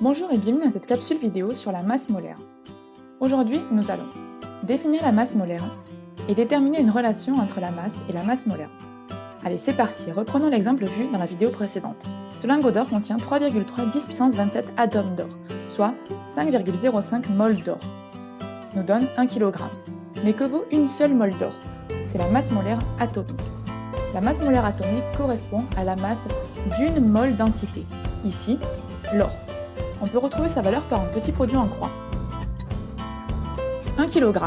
Bonjour et bienvenue dans cette capsule vidéo sur la masse molaire. Aujourd'hui, nous allons définir la masse molaire et déterminer une relation entre la masse et la masse molaire. Allez, c'est parti, reprenons l'exemple vu dans la vidéo précédente. Ce lingot d'or contient 3,3 10 puissance 27 atomes d'or, soit 5,05 mol d'or. Nous donne 1 kg. Mais que vaut une seule mol d'or? C'est la masse molaire atomique. La masse molaire atomique correspond à la masse d'une mole d'entité, ici l'or. On peut retrouver sa valeur par un petit produit en croix. 1 kg,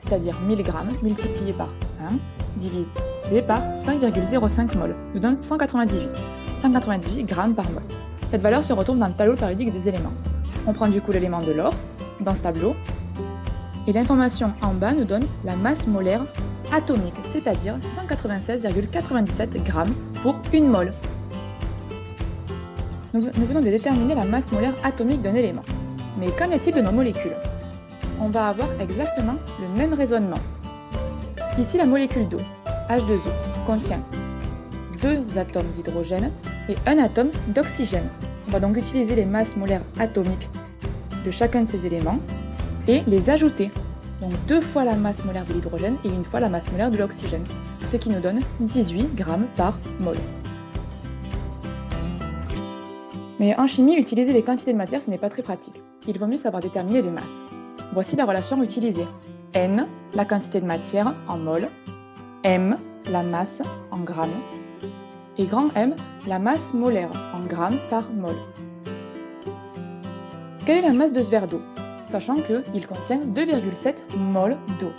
c'est-à-dire 1000 g multiplié par 1, divisé par 5,05 mol, nous donne 198 g par mol. Cette valeur se retrouve dans le tableau périodique des éléments. On prend du coup l'élément de l'or dans ce tableau, et l'information en bas nous donne la masse molaire atomique, c'est-à-dire 196,97 g pour une mol. Nous venons de déterminer la masse molaire atomique d'un élément. Mais qu'en est-il de nos molécules? On va avoir exactement le même raisonnement. Ici, la molécule d'eau, H2O, contient 2 atomes d'hydrogène et 1 atome d'oxygène. On va donc utiliser les masses molaires atomiques de chacun de ces éléments et les ajouter. Donc 2 fois la masse molaire de l'hydrogène et 1 fois la masse molaire de l'oxygène, ce qui nous donne 18 g par mol. Mais en chimie, utiliser les quantités de matière, ce n'est pas très pratique. Il vaut mieux savoir déterminer des masses. Voici la relation utilisée. N, la quantité de matière en mol, M, la masse en grammes, et grand M, la masse molaire en grammes par mol. Quelle est la masse de ce verre d'eau? Sachant qu'il contient 2,7 mol d'eau.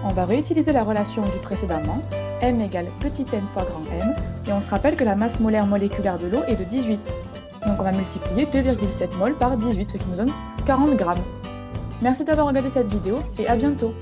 On va réutiliser la relation du précédemment, M égale petit n fois grand M, et on se rappelle que la masse molaire moléculaire de l'eau est de 18. Donc on va multiplier 2,7 mol par 18, ce qui nous donne 40 grammes. Merci d'avoir regardé cette vidéo et à bientôt.